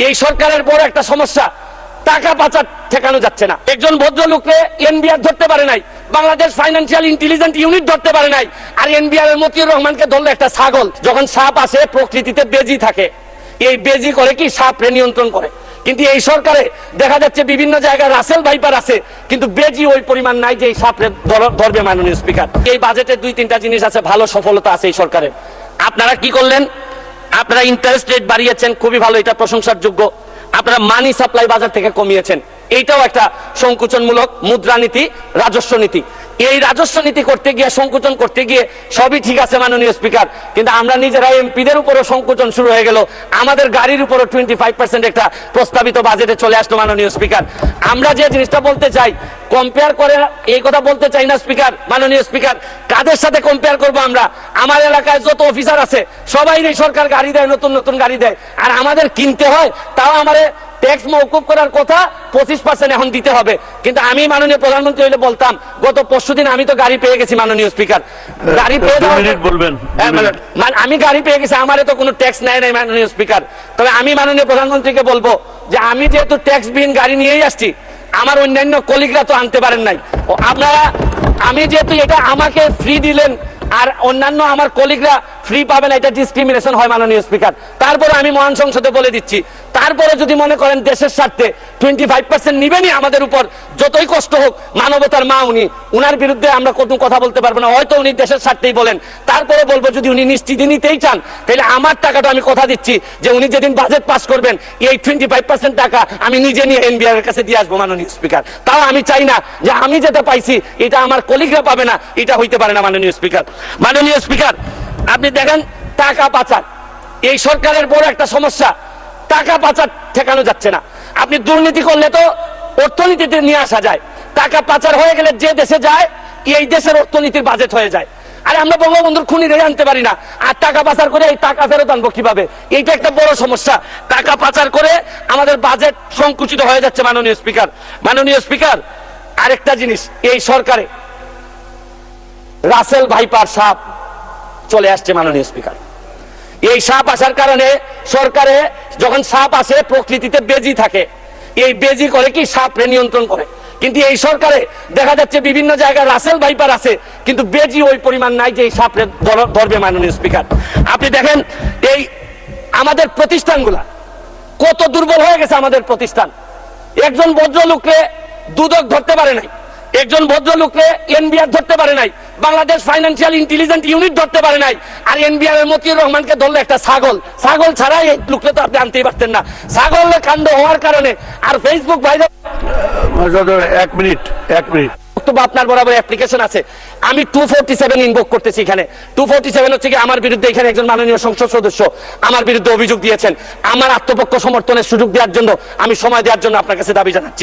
এই সরকারের বড় একটা সমস্যা, টাকা পাচার ঠেকানো যাচ্ছে না। একজন ভদ্রলোককে এনবিআর ধরতে পারে নাই, বাংলাদেশ ফাইন্যান্সিয়াল ইন্টেলিজেন্স ইউনিট ধরতে পারে নাই, আর এনবিআর এর মতিউর রহমানকে ধরলো একটা ছাগল। যখন সাপ আসে প্রকৃতিতে বেজি থাকে, এই বেজি করে কি সাপরে নিয়ন্ত্রণ করে। কিন্তু এই সরকারে দেখা যাচ্ছে বিভিন্ন জায়গায় রাসেল ভাইপার আছে, কিন্তু বেজি ওই পরিমাণ নাই যে এই সাপরে ধরবে। মাননীয় স্পিকার, এই বাজেটে দুই তিনটা জিনিস আছে, ভালো সফলতা আছে এই সরকারের। আপনারা কি করলেন? আপনারা ইন্টারেস্ট রেট বাড়িয়েছেন, খুবই ভালো, এটা প্রশংসার যোগ্য। আপনারা মানি সাপ্লাই বাজার থেকে কমিয়েছেন, এইটাও একটা সংকুচনমূলক মুদ্রানীতি, রাজস্ব নীতি। এই রাজস্ব নীতি করতে গিয়ে, সংকুচন করতে গিয়ে সবই ঠিক আছে মাননীয় স্পিকার, কিন্তু আমরা নিজেরা এমপিদের উপরও সংকুচন শুরু হয়ে গেল। আমাদের গাড়ির উপরও 25% একটা প্রস্তাবিত বাজেটে চলে আসলো মাননীয় স্পিকার। আমরা যে জিনিসটা বলতে চাই, কম্পেয়ার করে এই কথা বলতে চাই না স্পিকার, মাননীয় স্পিকার। কাদের সাথে কম্পেয়ার করবো আমরা? আমার এলাকায় যত অফিসার আছে সবাই এই সরকার গাড়ি দেয়, নতুন নতুন গাড়ি দেয়, আর আমাদের কিনতে হয়। তাও আমাদের ট্যাক্স মওকুফ করার কথা 25% এখন দিতে হবে। কিন্তু আমি মাননীয় প্রধানমন্ত্রী হইলে বলতাম, গত পরশুদিন আমি তো গাড়ি পেয়ে গেছি মাননীয় স্পিকার। গাড়ি পেয়ে আমি গাড়ি পেয়ে গেছি, আমারে তো কোনো ট্যাক্স নেয় নাই মাননীয় স্পিকার। তবে আমি মাননীয় প্রধানমন্ত্রীকে বলবো যে আমি যেহেতু ট্যাক্স বিহীন গাড়ি নিয়েই আসছি, আমার অন্যান্য কলিগরা তো আনতে পারেন নাই। আপনারা, আমি যেহেতু এটা আমাকে ফ্রি দিলেন আর অন্যান্য আমার কলিগরা ফ্রি পাবেন, এটা ডিসক্রিমিনেশন হয় মাননীয় স্পিকার। তারপরে আমি মহান সংসদে বলে দিচ্ছি, তারপরে যদি মনে করেন দেশের স্বার্থে 25% নিবেনই আমাদের উপর, যতই কষ্ট হোক, মানবতার মা উনি, উনার বিরুদ্ধে আমরা কোনো কথা বলতে পারবো না। হয়তো উনি দেশের স্বার্থেই বলেন, তারপরে বলবো যদি উনি নিশ্চিতি নিতেই চান, তাহলে আমার টাকাটা আমি কথা দিচ্ছি যে উনি যেদিন বাজেট পাস করবেন, এই 25% টাকা আমি নিজে নিয়ে এনবিআর এর কাছে দিয়ে আসবো মাননীয় স্পিকার। তাও আমি চাই না যে আমি যেটা পাইছি এটা আমার কলিগরা পাবে না, এটা হইতে পারে না মাননীয় স্পিকার। মাননীয় স্পিকার, আপনি দেখেন টাকা পাচার এই সরকারের বড় একটা সমস্যা, টাকা পাচার ঠেকানো যাচ্ছে না। আপনি দুর্নীতি করলে তো অর্থনীতিতে নিয়ে আসা যায়, টাকা পাচার হয়ে গেলে যে দেশে যায় এই দেশের অর্থনীতির বাজেট হয়ে যায়। আরে আমরা বঙ্গবন্ধুর খুনিদের আনতে পারি না, আর টাকা পাচার করে এই টাকা ফেরত আনবো কিভাবে? এইটা একটা বড় সমস্যা। টাকা পাচার করে আমাদের বাজেট সংকুচিত হয়ে যাচ্ছে মাননীয় স্পিকার। মাননীয় স্পিকার, আরেকটা জিনিস, এই সরকারে রাসেল ভাইপার সাপ চলে আসছে মাননীয় স্পিকার। এই সাপ আসার কারণে সরকারে যখন সাপ আসে প্রকৃতিতে বেজি থাকে, এই বেজি করে কি সাপরে নিয়ন্ত্রণ করে। কিন্তু এই সরকারে দেখা যাচ্ছে বিভিন্ন জায়গায় রাসেল ভাইপার আছে, কিন্তু বেজি ওই পরিমাণ নাই যে এই সাপরে ধরবে মাননীয় স্পিকার। আপনি দেখেন এই আমাদের প্রতিষ্ঠানগুলা কত দুর্বল হয়ে গেছে। আমাদের প্রতিষ্ঠান, একজন ভদ্রলোককে দুদক ধরতে পারে নাই, একজন ভদ্রলোককে এনবিআর ধরতে পারে নাই, বাংলাদেশ ফাইন্যান্সিয়াল ইন্টেলিজেন্স ইউনিট ধরতে পারে নাই, আর এনবিআর এর মতিউর রহমানকে ধরলো একটা ছাগল। ছাগল ছাড়া এই লোককে তো আপনি আনতেই পারতেন না। ছাগলের কাণ্ড হওয়ার কারণে আর ফেসবুক ভাইরাল। 1 মিনিট আপনার বরাবর অ্যাপ্লিকেশন আছে, আমি 247 ইনভোক করতেছি। এখানে 247 হচ্ছে কি আমার বিরুদ্ধে, এখানে একজন মাননীয় সংসদ সদস্য আমার বিরুদ্ধে অভিযোগ দিয়েছেন। আমার আত্মপক্ষ সমর্থনের সুযোগ দেওয়ার জন্য, আমি সময় দেওয়ার জন্য আপনার কাছে দাবি জানাচ্ছি।